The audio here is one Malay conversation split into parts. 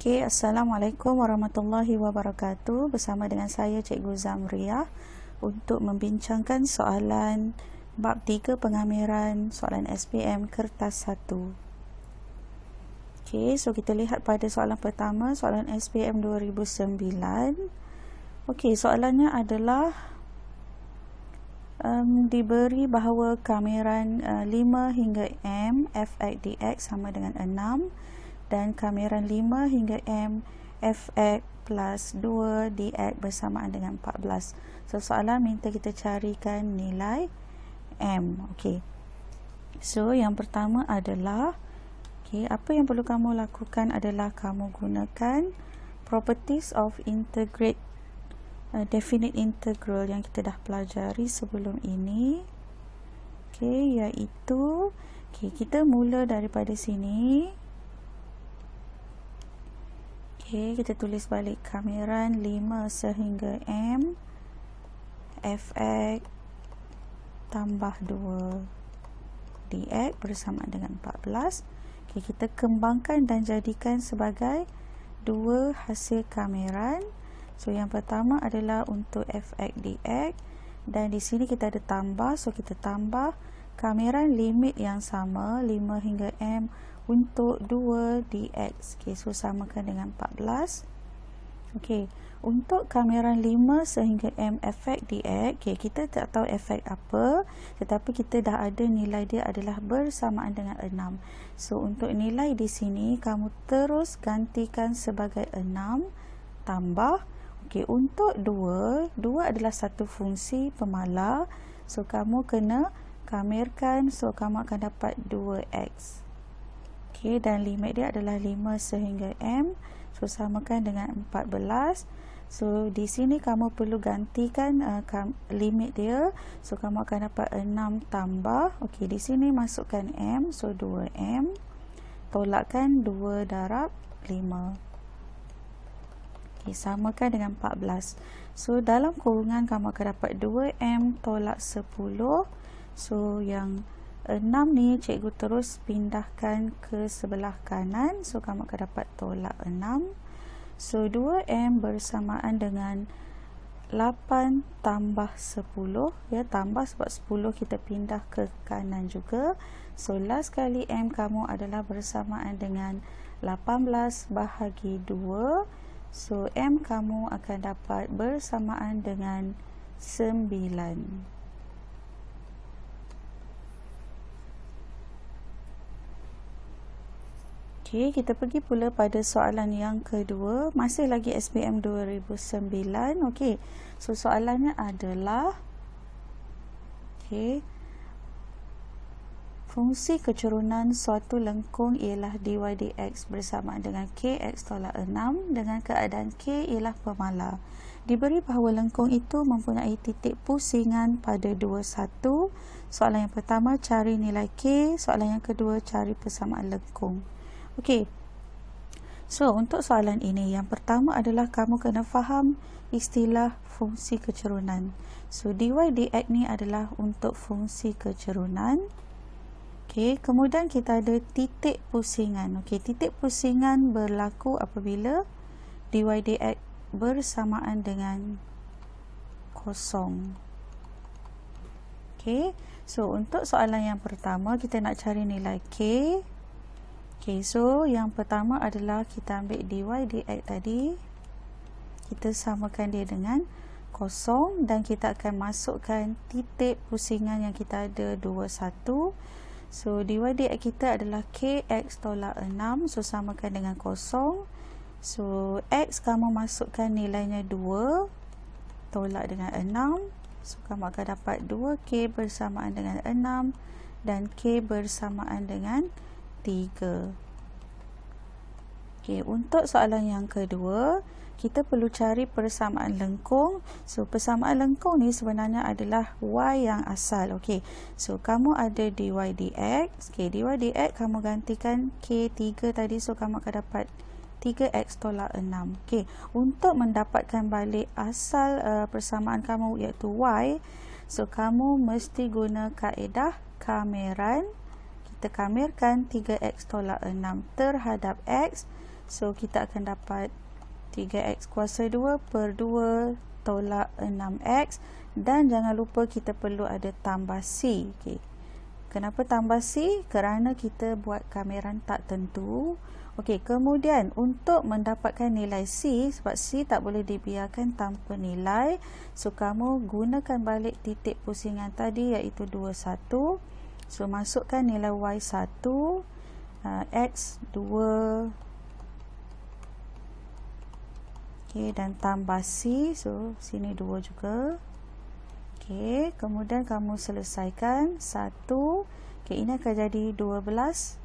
Okey, Assalamualaikum warahmatullahi wabarakatuh. Bersama dengan saya Cikgu Zamriah untuk membincangkan soalan bab 3 pengamiran soalan SPM kertas 1. Okey, so kita lihat pada soalan pertama, soalan SPM 2009. Okey, soalannya adalah diberi bahawa kamiran 5 hingga M f(x) dx sama dengan 6 dan kamiran 5 hingga M f(x) plus 2 dx bersamaan dengan 14. So, soalan minta kita carikan nilai M. Okey. So, yang pertama adalah, apa yang perlu kamu lakukan adalah kamu gunakan properties of integrate definite integral yang kita dah pelajari sebelum ini. Iaitu kita mula daripada sini. Kita tulis balik kamiran 5 sehingga M f(x) tambah 2 dx bersamaan dengan 14. Kita kembangkan dan jadikan sebagai dua hasil kamiran. So, yang pertama adalah untuk f(x) dx dan di sini kita ada tambah. So, kita tambah kamiran limit yang sama 5 hingga M untuk 2 dx. So samakan dengan 14. Untuk kamiran 5 sehingga M f(x) dx, kita tak tahu f(x) apa, tetapi kita dah ada nilai dia adalah bersamaan dengan 6. So, untuk nilai di sini kamu terus gantikan sebagai 6 tambah. Untuk 2 adalah satu fungsi pemalar. So, kamu kena kamirkan. So, kamu akan dapat 2x. Dan limit dia adalah 5 sehingga M. So, samakan dengan 14. So, di sini kamu perlu gantikan limit dia. So, kamu akan dapat 6 tambah. Di sini masukkan M. So, 2M. Tolakkan 2 darab 5. Samakan dengan 14. So, dalam kurungan kamu akan dapat 2M tolak 10. So, yang 6 ni cikgu terus pindahkan ke sebelah kanan. So, kamu akan dapat tolak 6. So, 2M bersamaan dengan 8 tambah 10. Tambah sebab 10 kita pindah ke kanan juga. So, last kali M kamu adalah bersamaan dengan 18 bahagi 2. So, M kamu akan dapat bersamaan dengan 9. Kita pergi pula pada soalan yang kedua. Masih lagi SPM 2009. So, soalannya adalah fungsi kecurunan suatu lengkung ialah dy dx bersamaan dengan kx tolak 6 dengan keadaan k ialah pemalar. Diberi bahawa lengkung itu mempunyai titik pusingan pada 21. Soalan yang pertama, cari nilai k. Soalan yang kedua, cari persamaan lengkung. So, untuk soalan ini, yang pertama adalah kamu kena faham istilah fungsi kecurunan. So, dy dx ni adalah untuk fungsi kecurunan. Kemudian kita ada titik pusingan. Titik pusingan berlaku apabila dy dx bersamaan dengan kosong. So, untuk soalan yang pertama, kita nak cari nilai k. So, yang pertama adalah kita ambil dy dx tadi. Kita samakan dia dengan kosong dan kita akan masukkan titik pusingan yang kita ada 21. So, dy dx kita adalah kx tolak 6. So, samakan dengan kosong. So, x kamu masukkan nilainya 2. Tolak dengan 6. So, kamu akan dapat 2k bersamaan dengan 6 dan k bersamaan dengan 3. Untuk soalan yang kedua, kita perlu cari persamaan lengkung. So, persamaan lengkung ni sebenarnya adalah y yang asal. So, kamu ada dy dx. dy dx kamu gantikan k3 tadi. So, kamu akan dapat 3x tolak 6. Untuk mendapatkan balik asal persamaan kamu iaitu y, so, kamu mesti guna kaedah kamiran. Kita kamirkan 3x tolak 6 terhadap x. So kita akan dapat 3x kuasa 2 per 2 tolak 6x, dan jangan lupa kita perlu ada tambah C. Okay. Kenapa tambah C? Kerana kita buat kameran tak tentu. Okey, kemudian untuk mendapatkan nilai C, sebab C tak boleh dibiarkan tanpa nilai, so kamu gunakan balik titik pusingan tadi iaitu 21. So masukkan nilai Y1, X 2, okey, dan tambah C, so sini 2 juga. Okey, kemudian kamu selesaikan 1. Okey, ini akan jadi 12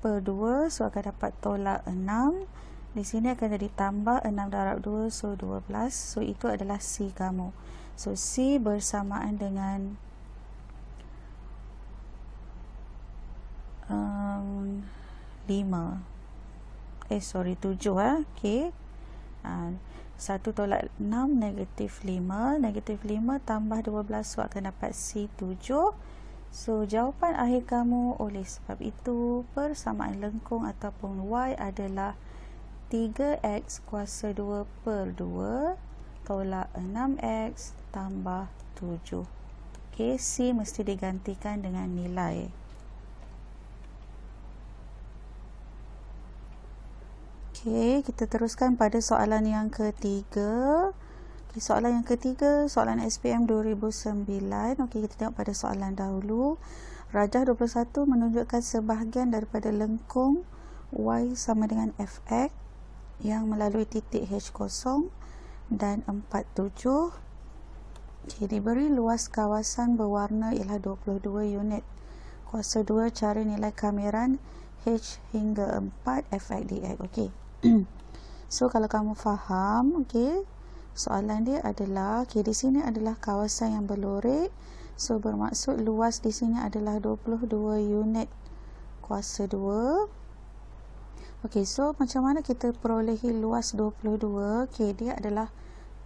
per 2, so akan dapat tolak 6. Di sini akan jadi tambah 6 darab 2, so 12. So itu adalah C kamu. So C bersamaan dengan 5. 7 okey. 1 tolak 6 negatif 5. Negatif 5 tambah 12, so akan dapat C 7. So jawapan akhir kamu oleh sebab itu persamaan lengkung ataupun Y adalah 3x kuasa 2 per 2 tolak 6x tambah 7. Okay, C mesti digantikan dengan nilai. Okay, kita teruskan pada soalan yang ketiga. Okay, soalan yang ketiga, soalan SPM 2009. Okey, kita tengok pada soalan dahulu. Rajah 21 menunjukkan sebahagian daripada lengkung Y sama dengan Fx yang melalui titik H0 dan 47. Okay, diberi luas kawasan berwarna ialah 22 unit. Kuasa 2 cari nilai kameran H hingga 4 Fx dx. Okey. So kalau kamu faham, okey, soalan dia adalah, okay, di sini adalah kawasan yang berlorek. So bermaksud luas di sini adalah 22 unit kuasa 2. Okey, so macam mana kita perolehi luas 22? Okey, dia adalah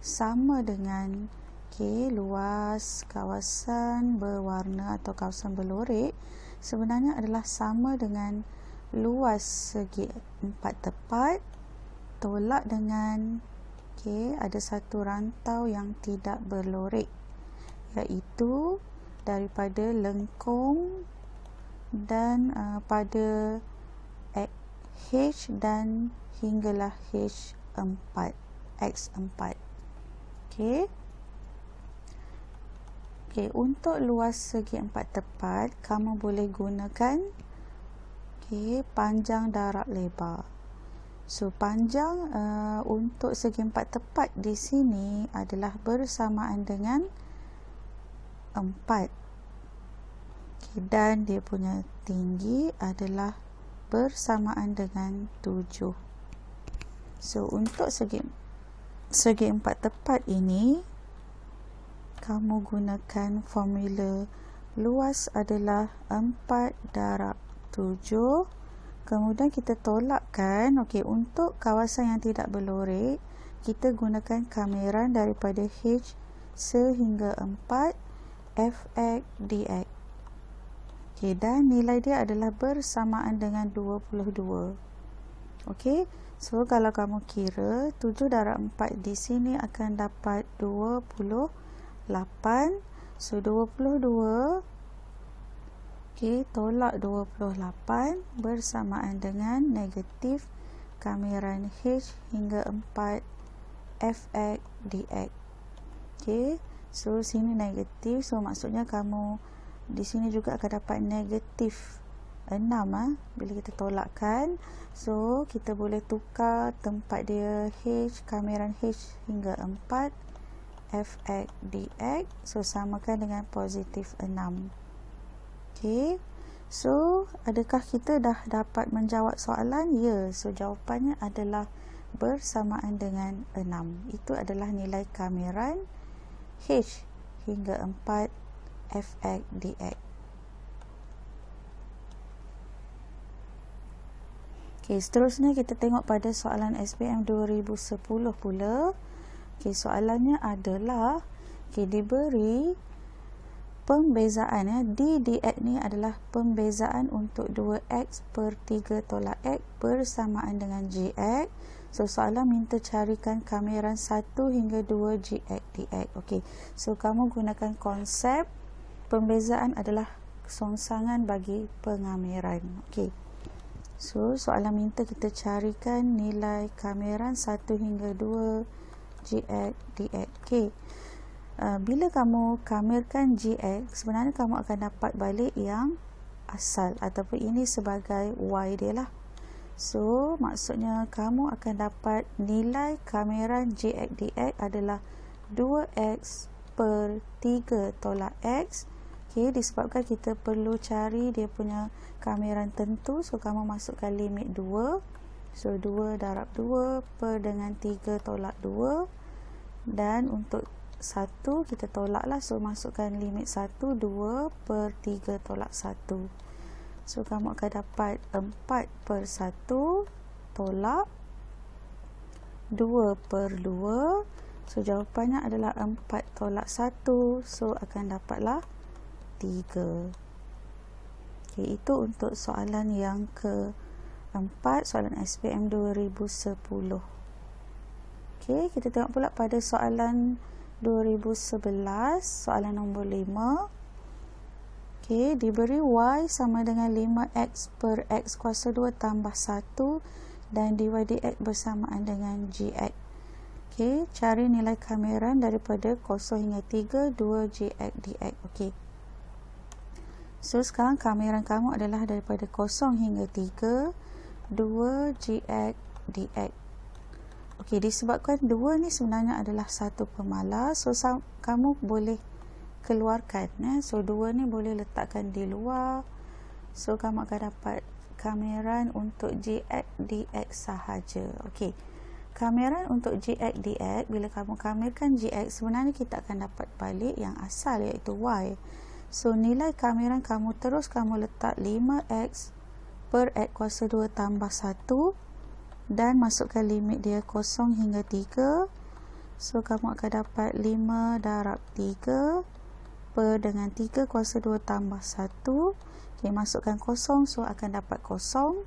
sama dengan, okey, luas kawasan berwarna atau kawasan berlorek sebenarnya adalah sama dengan luas segi 4 tepat tolak dengan, okey, ada satu rantau yang tidak berlorek, iaitu daripada lengkung dan pada H dan hinggalah H4, X4. Okey. Okey, untuk luas segi 4 tepat, kamu boleh gunakan, okey, panjang darab lebar. So panjang untuk segi 4 tepat di sini adalah bersamaan dengan 4. Okay, dan dia punya tinggi adalah bersamaan dengan 7. So untuk segi 4 tepat ini, kamu gunakan formula luas adalah 4 darab 7. Kemudian kita tolakkan, okey, untuk kawasan yang tidak berlorek, kita gunakan kameran daripada H sehingga 4 Fx dx. Okey, dan nilai dia adalah bersamaan dengan 22. Okey, so kalau kamu kira 7 darab 4 di sini akan dapat 28. So 22, okey, tolak 28 bersamaan dengan negatif kameran H hingga 4 Fx dx. Okey, so sini negatif, so maksudnya kamu di sini juga akan dapat negatif 6 bila kita tolakkan. So kita boleh tukar tempat dia H, kameran H hingga 4 Fx dx, so samakan dengan positif 6. Okey, so adakah kita dah dapat menjawab soalan? Ya, so jawapannya adalah bersamaan dengan 6. Itu adalah nilai kameran H hingga 4 Fx dx. Okey, seterusnya kita tengok pada soalan SPM 2010 pula. Okey, soalannya adalah, okey, diberi pembezaan D dx ni adalah pembezaan untuk 2x per 3 tolak x bersamaan dengan gx. So soalan minta carikan kameran 1 hingga 2 gx dx. Okey, so kamu gunakan konsep pembezaan adalah songsangan bagi pengameran. Okey, so soalan minta kita carikan nilai kameran 1 hingga 2 gx dx. Okey, bila kamu kamerkan gx, sebenarnya kamu akan dapat balik yang asal ataupun ini sebagai y dia lah. So maksudnya kamu akan dapat nilai kameran gx dx adalah 2x per 3 tolak x. Okay, disebabkan kita perlu cari dia punya kameran tentu, so kamu masukkan limit 2. So 2 darab 2 per dengan 3 tolak 2, dan untuk 1 kita tolak lah, so masukkan limit 1, 2 per 3 tolak 1. So kamu akan dapat 4 per 1 tolak 2 per 2. So jawapannya adalah 4 tolak 1. So akan dapatlah 3. Okay, itu untuk soalan yang keempat, soalan SPM 2010. Okay, kita tengok pula pada soalan 2011, soalan nombor 5. Okay, diberi y sama dengan 5x per x kuasa 2 tambah 1 dan dy dx bersamaan dengan gx. Okay, cari nilai kameran daripada 0 hingga 3 2 gx dx. Okay, so sekarang kameran kamu adalah daripada 0 hingga 3 2 gx dx. Okay, disebabkan 2 ni sebenarnya adalah satu pemalas, so kamu boleh keluarkan. So 2 ni boleh letakkan di luar. So kamu akan dapat kameran untuk gx dx sahaja. Okey, kameran untuk gx dx, bila kamu kamerkan gx, sebenarnya kita akan dapat balik yang asal iaitu y. So nilai kameran kamu terus kamu letak 5x per x kuasa 2 tambah 1 dan masukkan limit dia 0 hingga 3. So kamu akan dapat 5 darab 3 per dengan 3 kuasa 2 tambah 1. Okay, masukkan 0, so akan dapat 0.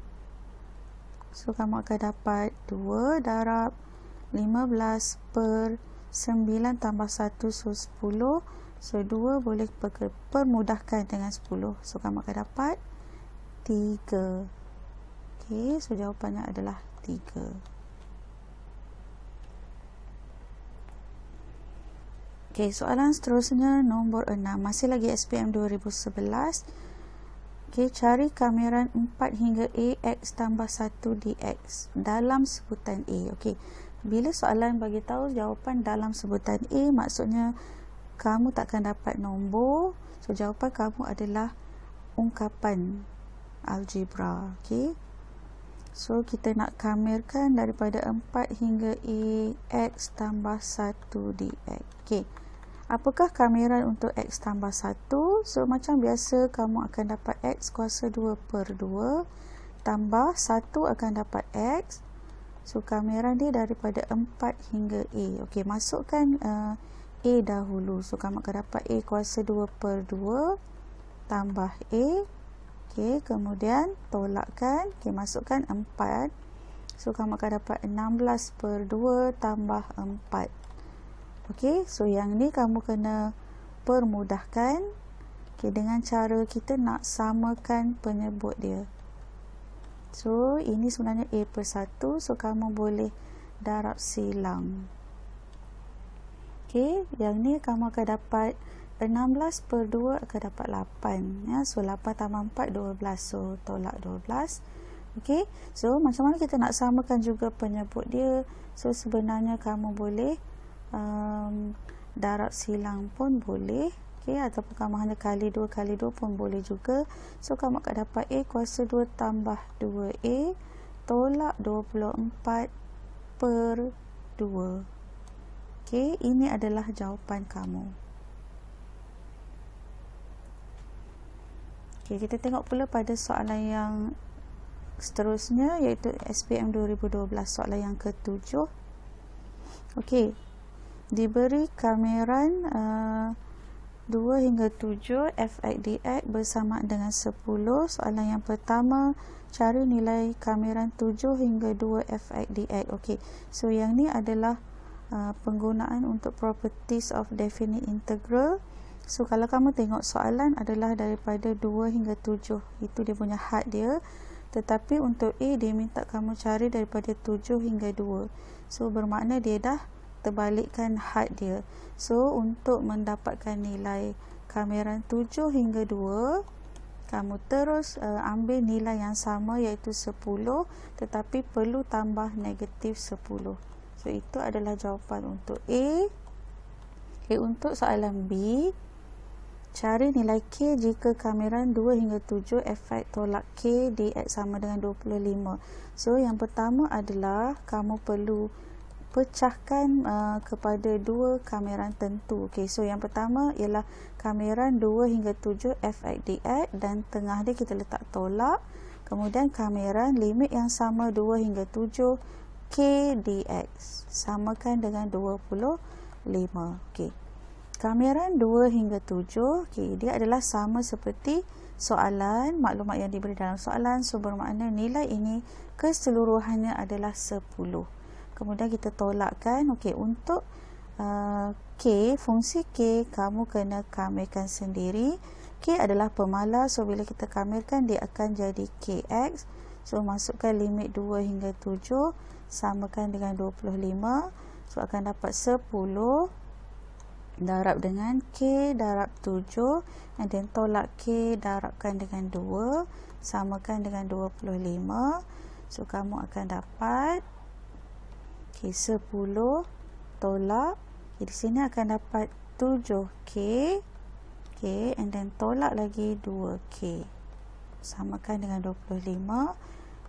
So kamu akan dapat 2 darab 15 per 9 tambah 1, so 10. So 2 boleh permudahkan dengan 10, so kamu akan dapat 3. Okay, so jawapannya adalah 3. Okay, soalan seterusnya nombor 6, masih lagi SPM 2011. Okay, cari kameran 4 hingga A x tambah 1 dx dalam sebutan A. Okay, bila soalan bagi tahu jawapan dalam sebutan A, maksudnya kamu takkan dapat nombor. So jawapan kamu adalah ungkapan algebra. Okay, so kita nak kamerkan daripada 4 hingga A x tambah 1 dx. Okay, apakah kameran untuk x tambah 1? So macam biasa kamu akan dapat x kuasa 2 per 2 tambah 1 akan dapat x. So kameran dia daripada 4 hingga A. Okey, masukkan A dahulu. So kamu akan dapat A kuasa 2 per 2 tambah A. Okey, kemudian tolakkan. Okey, masukkan 4. So kamu akan dapat 16 per 2 tambah 4. Okey, so yang ni kamu kena permudahkan. Okey, dengan cara kita nak samakan penyebut dia. So ini sebenarnya A per 1, so kamu boleh darab silang. Okey, yang ni kamu akan dapat 16 per 2 akan dapat 8. Ya, so 8 tambah 4, 12. So tolak 12. Okey, so macam mana kita nak samakan juga penyebut dia? So sebenarnya kamu boleh darab silang pun boleh. Okay, ataupun kamu hanya kali 2 pun boleh juga. So kamu akan dapat A kuasa 2 tambah 2A tolak 24 per 2. Okay, ini adalah jawapan kamu. Okay, kita tengok pula pada soalan yang seterusnya, iaitu SPM 2012, soalan yang ke-7. Okey, diberi kameran 2 hingga 7 f(x) dx bersamaan dengan 10. Soalan yang pertama, cari nilai kameran 7 hingga 2 f(x) dx. Okey, so yang ni adalah penggunaan untuk properties of definite integral. So kalau kamu tengok soalan adalah daripada 2 hingga 7, itu dia punya had dia. Tetapi untuk A dia minta kamu cari daripada 7 hingga 2. So bermakna dia dah terbalikkan had dia. So untuk mendapatkan nilai kameran 7 hingga 2, kamu terus ambil nilai yang sama iaitu 10, tetapi perlu tambah negatif 10. So itu adalah jawapan untuk A. Okay, untuk soalan B, cari nilai K jika kameran 2 hingga 7 f(x) tolak K dx sama dengan 25. So yang pertama adalah kamu perlu pecahkan kepada dua kameran tentu. Okay, so yang pertama ialah kameran 2 hingga 7 f(x) dx dan tengah dia kita letak tolak. Kemudian kameran limit yang sama 2 hingga 7 K dx samakan dengan 25. Okey. Kameran 2 hingga 7, okey, dia adalah sama seperti soalan, maklumat yang diberi dalam soalan. So bermakna nilai ini keseluruhannya adalah 10. Kemudian kita tolakkan. Okey, untuk K, fungsi K kamu kena kamirkan sendiri. K adalah pemalas, so bila kita kamirkan dia akan jadi Kx. So masukkan limit 2 hingga 7 samakan dengan 25. So akan dapat 10 darab dengan K darab 7, and then tolak K darabkan dengan 2 samakan dengan 25. So kamu akan dapat okay, 10 tolak, okay, di sini akan dapat 7K, okay, and then tolak lagi 2K samakan dengan 25.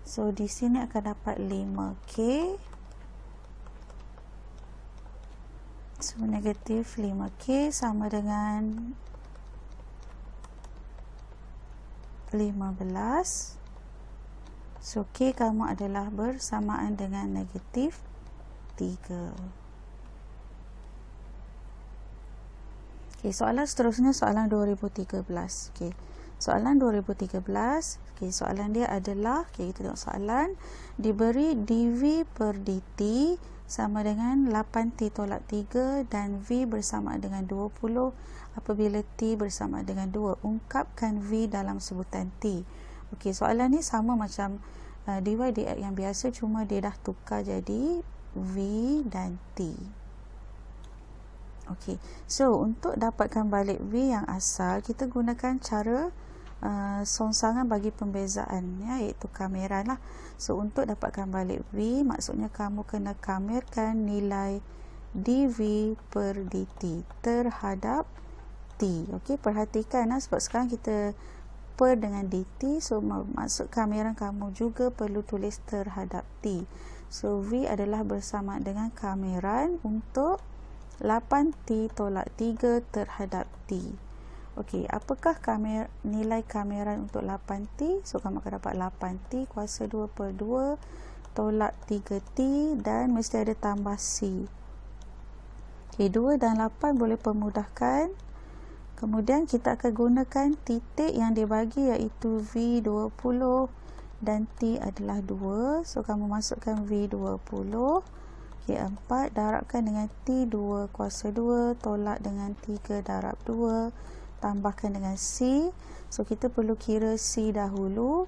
So di sini akan dapat 5K. So negatif 5K sama dengan 15. So K kamu adalah bersamaan dengan negatif 3. Okay, soalan seterusnya soalan 2013. Okay, soalan 2013. Okay, soalan dia adalah, okay, kita tengok soalan, diberi dV per dt sama dengan 8t tolak 3 dan V bersamaan dengan 20 apabila T bersamaan dengan 2. Ungkapkan V dalam sebutan T. Okey, soalan ni sama macam dy dx yang biasa, cuma dia dah tukar jadi V dan T. Okey, so untuk dapatkan balik V yang asal, kita gunakan cara songsangan bagi pembezaan, ya, iaitu kameran lah. So untuk dapatkan balik V, maksudnya kamu kena kamirkan nilai dV per dt terhadap T. Okey, perhatikan sebab sekarang kita per dengan dt, so maksud kameran kamu juga perlu tulis terhadap T. So V adalah bersama dengan kameran untuk 8t tolak 3 terhadap T. Okey, apakah nilai kameran untuk 8t? So kamu akan dapat 8t kuasa 2 per 2 tolak 3t dan mesti ada tambah C. Okey, 2 dan 8 boleh permudahkan. Kemudian kita akan gunakan titik yang dibagi iaitu V20 dan T adalah 2. So kamu masukkan V20. Okey, 4 darabkan dengan T2 kuasa 2 tolak dengan 3 darab 2 tambahkan dengan C. So kita perlu kira C dahulu.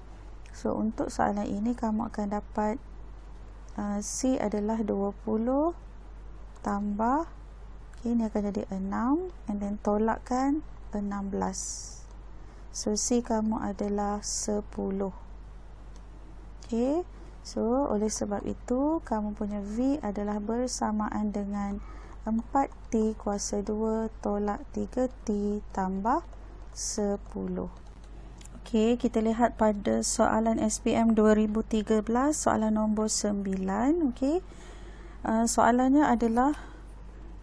So untuk soalan ini kamu akan dapat C adalah 20 tambah, okay, ini akan jadi 6, and then tolakkan 16. So C kamu adalah 10. Okay, so oleh sebab itu kamu punya V adalah bersamaan dengan 4t kuasa 2 tolak 3t tambah 10. Okey, kita lihat pada soalan SPM 2013, soalan nombor 9. Okey, soalannya adalah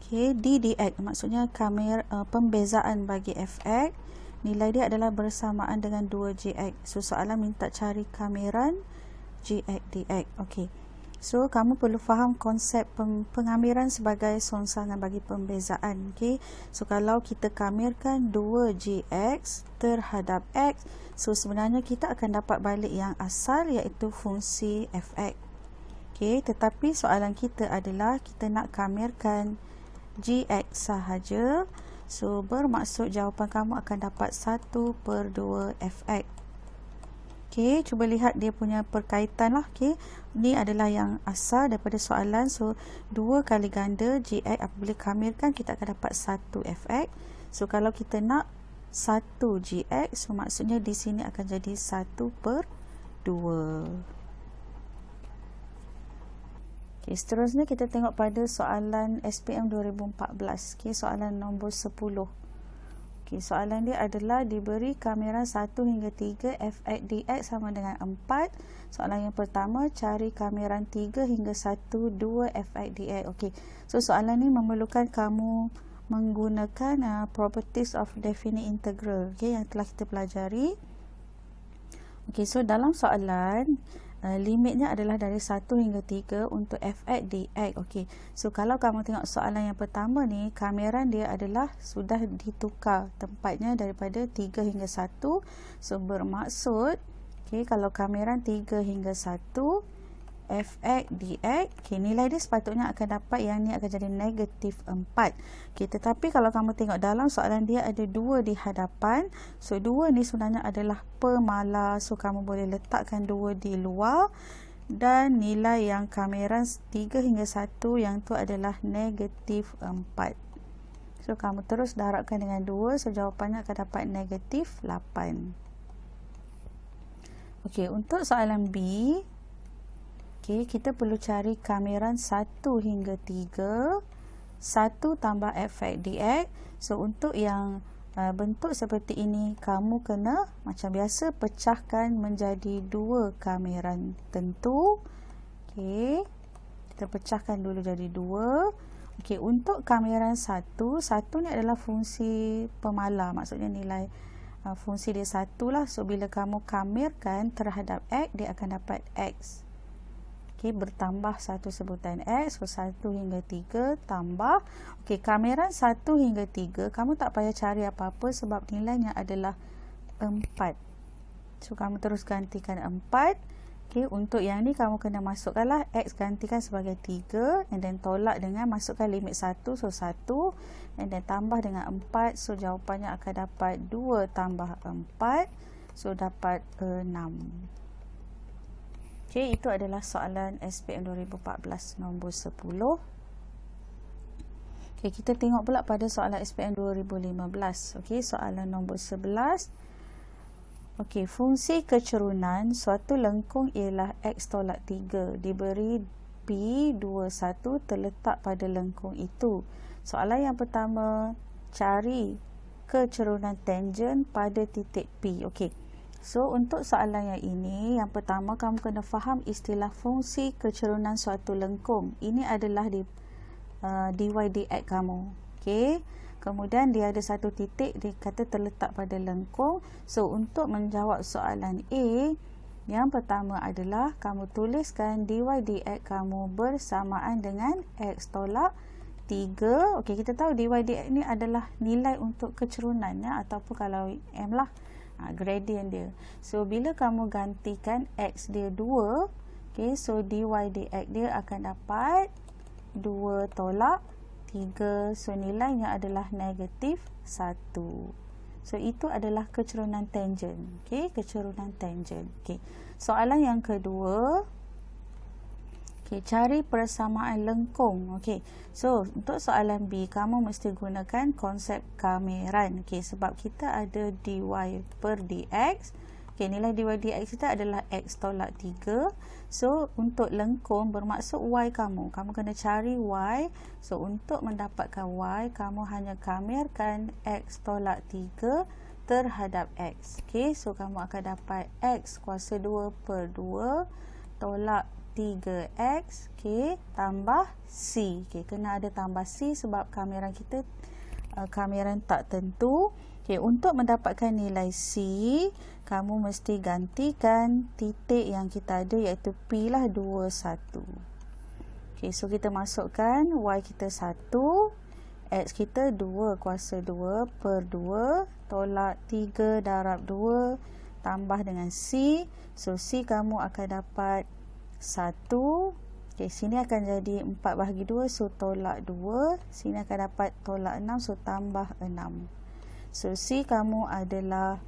okay, d dx, maksudnya pembezaan bagi fx. Nilai dia adalah bersamaan dengan 2gx. So soalan minta cari kameran gx dx. Okey, So, kamu perlu faham konsep pengamiran sebagai songsangan bagi pembezaan. Okay. So, kalau kita kamirkan 2gx terhadap x, so sebenarnya kita akan dapat balik yang asal iaitu fungsi fx. Okay. Tetapi soalan kita adalah kita nak kamirkan gx sahaja. So, bermaksud jawapan kamu akan dapat 1/2 fx. Okay, cuba lihat dia punya perkaitan lah. Okay, ni adalah yang asal daripada soalan. So, 2 kali ganda gx apabila kamirkan kita akan dapat 1 fx. So, kalau kita nak 1 gx, so maksudnya di sini akan jadi 1/2. Okay, seterusnya kita tengok pada soalan SPM 2014. Okay, soalan nombor 10. Okay, soalan dia adalah diberi kamiran 1 hingga 3 fx dx sama dengan 4. Soalan yang pertama, cari kamiran 3 hingga 1, 2 fx dx. Okay, so soalan ni memerlukan kamu menggunakan properties of definite integral, okay, yang telah kita pelajari. Okay, so dalam soalan limitnya adalah dari 1 hingga 3 untuk fx dx. Okey. So kalau kamu tengok soalan yang pertama ni, kamiran dia adalah sudah ditukar tempatnya daripada 3 hingga 1. So bermaksud kalau kamiran 3 hingga 1 fx dx, nilai dia sepatutnya akan dapat yang ni akan jadi negatif 4. Tetapi kalau kamu tengok dalam soalan dia ada 2 di hadapan. So 2 ni sebenarnya adalah pemala. So kamu boleh letakkan 2 di luar. Dan nilai yang kamiran 3 hingga 1 yang tu adalah negatif 4. So kamu terus darabkan dengan 2. So jawapannya akan dapat negatif 8. Okey, untuk soalan B, kita perlu cari kamiran 1 hingga 3, 1 tambah fx dx. So untuk yang bentuk seperti ini, kamu kena macam biasa pecahkan menjadi 2 kamiran tentu. Kita pecahkan dulu jadi 2. Untuk kamiran 1 ni adalah fungsi pemala, maksudnya nilai fungsi dia 1 lah. So bila kamu kamirkan terhadap x, dia akan dapat x. Bertambah satu sebutan x. So 1 hingga 3 tambah. Kamiran 1 hingga 3 kamu tak payah cari apa-apa sebab nilainya adalah 4. So kamu terus gantikan 4. Untuk yang ni kamu kena masukkanlah x, gantikan sebagai 3, and then tolak dengan masukkan limit 1. So 1, and then tambah dengan 4. So jawapannya akan dapat 2 tambah 4. So dapat 6. Itu adalah soalan SPM 2014 nombor 10. Kita tengok pula pada soalan SPM 2015. Soalan nombor 11. Fungsi kecerunan suatu lengkung ialah x tolak 3 diberi P21 terletak pada lengkung itu. Soalan yang pertama, cari kecerunan tangent pada titik P. So untuk soalan yang ini, yang pertama kamu kena faham istilah fungsi kecerunan suatu lengkung. Ini adalah dy dx kamu. Kemudian dia ada satu titik dikata terletak pada lengkung. So untuk menjawab soalan A, yang pertama adalah kamu tuliskan dy dx kamu bersamaan dengan x tolak 3. Kita tahu dy dx ni adalah nilai untuk kecerunannya, ataupun kalau m lah, gradient dia. So bila kamu gantikan x dia 2, so dy dx dia akan dapat 2 tolak 3. So nilainya adalah negatif 1. So itu adalah kecerunan tangent. Kecerunan tangent. Soalan yang kedua, cari persamaan lengkung. So untuk soalan B, kamu mesti gunakan konsep kamiran. Sebab kita ada dy per dx. Nilai dy dx kita adalah x tolak 3. So untuk lengkung bermaksud y kamu kena cari y. So untuk mendapatkan y, kamu hanya kamirkan x tolak 3 terhadap x. So kamu akan dapat x kuasa 2 per 2 tolak 3x tambah c. Kena ada tambah c sebab kamiran kita kamiran tak tentu. Okey, untuk mendapatkan nilai C, kamu mesti gantikan titik yang kita ada iaitu P lah 2, 1. Okey, so kita masukkan Y kita 1, X kita 2 kuasa 2 per 2, tolak 3 darab 2, tambah dengan C. So, C kamu akan dapat 1. Okey, sini akan jadi 4 bahagi 2, so tolak 2. Sini akan dapat tolak 6, so tambah 6. So, C kamu adalah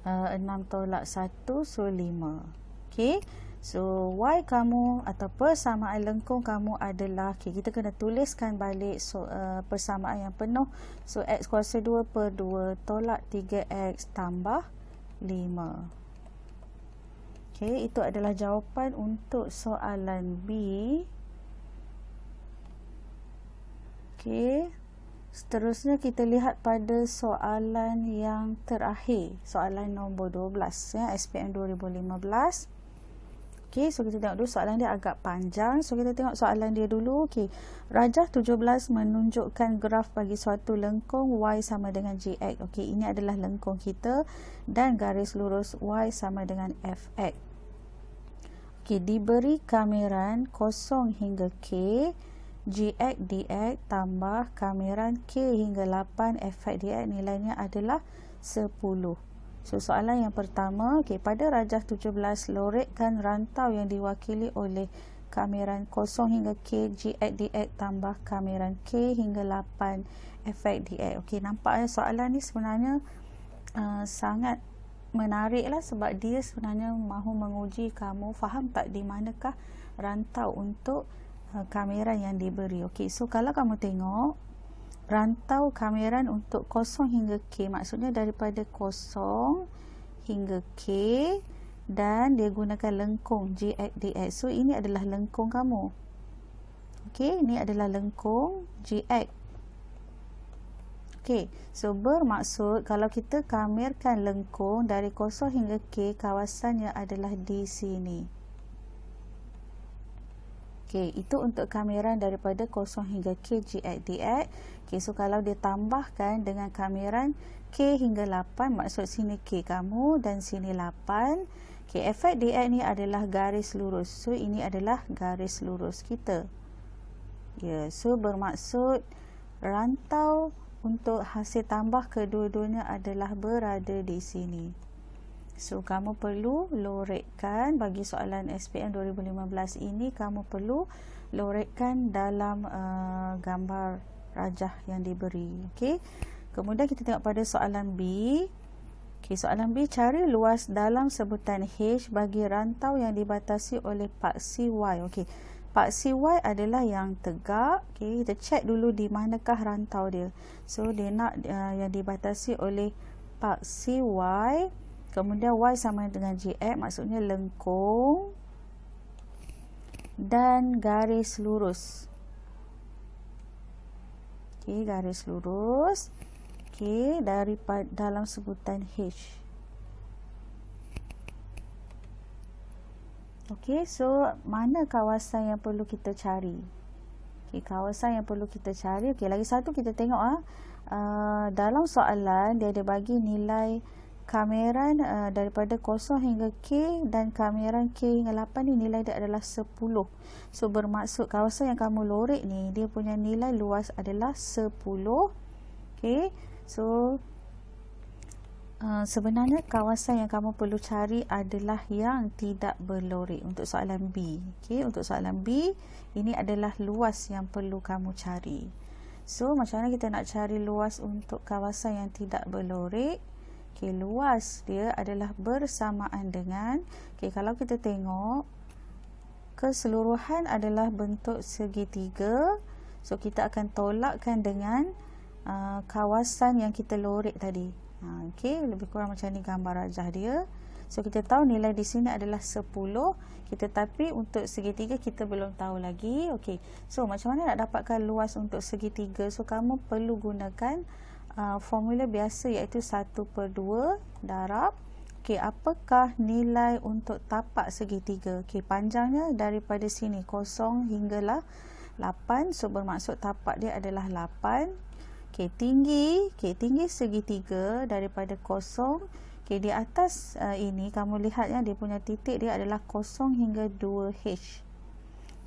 6 tolak 1, so 5. Okey, so Y kamu atau persamaan lengkung kamu adalah, okay, kita kena tuliskan balik persamaan yang penuh. So, X kuasa 2 per 2 tolak 3X tambah 5. Okey, itu adalah jawapan untuk soalan B. Okey, seterusnya kita lihat pada soalan yang terakhir, soalan nombor 12 ya, SPM 2015. Okey, so kita tengok dulu soalan dia agak panjang. So kita tengok soalan dia dulu. Okey, rajah 17 menunjukkan graf bagi suatu lengkung Y sama dengan GX. Okey, ini adalah lengkung kita dan garis lurus Y sama dengan FX. Okey, diberi kameran 0 hingga K, GX DX tambah kameran K hingga 8, FX DX nilainya adalah 10. So, soalan yang pertama, okay, pada rajah 17, lorekkan rantau yang diwakili oleh kameran 0 hingga K, GX DX tambah kameran K hingga 8, FX DX. Okey, nampaknya soalan ni sebenarnya sangat menarik lah, sebab dia sebenarnya mahu menguji kamu faham tak di manakah rantau untuk kameran yang diberi. Okey, so kalau kamu tengok rantau kameran untuk 0 hingga K, maksudnya daripada 0 hingga K, dan dia gunakan lengkung GX DX. So, ini adalah lengkung kamu. Okey, ini adalah lengkung GX. Okey, so bermaksud kalau kita kamerkan lengkung dari 0 hingga K, kawasannya adalah di sini. Okey, itu untuk kameran daripada 0 hingga K, GX DX. Okey, so kalau dia tambahkan dengan kameran K hingga 8, maksud sini K kamu dan sini 8. Okey, FX DX ni adalah garis lurus. So, ini adalah garis lurus kita. Ya, so bermaksud rantau untuk hasil tambah kedua-duanya adalah berada di sini. So, kamu perlu lorekkan bagi soalan SPM 2015 ini, kamu perlu lorekkan dalam gambar rajah yang diberi. Okey. Kemudian kita tengok pada soalan B. Okey, soalan B, cari luas dalam sebutan H bagi rantau yang dibatasi oleh paksi Y. Okey, paksi Y adalah yang tegak. Okey, kita cek dulu di manakah rantau dia. So, dia nak yang dibatasi oleh paksi Y. Kemudian Y sama dengan GX, maksudnya lengkung dan garis lurus. Okey, garis lurus. Okey, daripada dalam sebutan H. Okey, so mana kawasan yang perlu kita cari? Okey, kawasan yang perlu kita cari. Okey, lagi satu kita tengok dalam soalan dia ada bagi nilai kameran daripada 0 hingga K dan kameran K hingga 8 ni nilai dia adalah 10. So, bermaksud kawasan yang kamu lorek ni dia punya nilai luas adalah 10. Okey, so sebenarnya kawasan yang kamu perlu cari adalah yang tidak berlorek untuk soalan B. Okey, untuk soalan B ini adalah luas yang perlu kamu cari. So, macam mana kita nak cari luas untuk kawasan yang tidak berlorek? Okey, luas dia adalah bersamaan dengan, okey, kalau kita tengok keseluruhan adalah bentuk segitiga. So, kita akan tolakkan dengan kawasan yang kita lorek tadi. Okey, lebih kurang macam ni gambar rajah dia. So, kita tahu nilai di sini adalah 10. Tapi untuk segitiga kita belum tahu lagi. Okey, so macam mana nak dapatkan luas untuk segitiga? So, kamu perlu gunakan formula biasa iaitu 1/2 darab. Okey, apakah nilai untuk tapak segitiga? Okey, panjangnya daripada sini 0 hinggalah 8. So, bermaksud tapak dia adalah 8. Okey, tinggi segitiga daripada kosong. Okey, di atas ini kamu lihat ya, dia punya titik dia adalah 0 hingga 2H.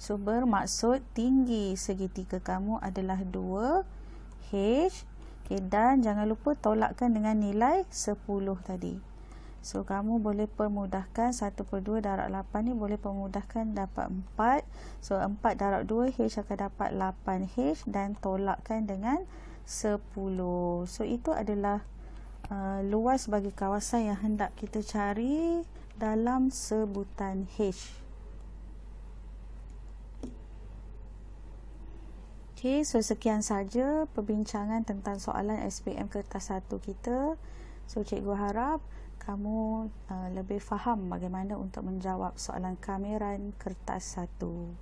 So bermaksud tinggi segitiga kamu adalah 2H. Okey, dan jangan lupa tolakkan dengan nilai 10 tadi. So kamu boleh permudahkan 1/2 darab 8 ni boleh permudahkan dapat 4. So 4 darab 2H akan dapat 8H dan tolakkan dengan 10. So itu adalah luas bagi kawasan yang hendak kita cari dalam sebutan H. Okey, so sekian saja perbincangan tentang soalan SPM kertas 1 kita. So cikgu harap kamu lebih faham bagaimana untuk menjawab soalan kameran kertas 1.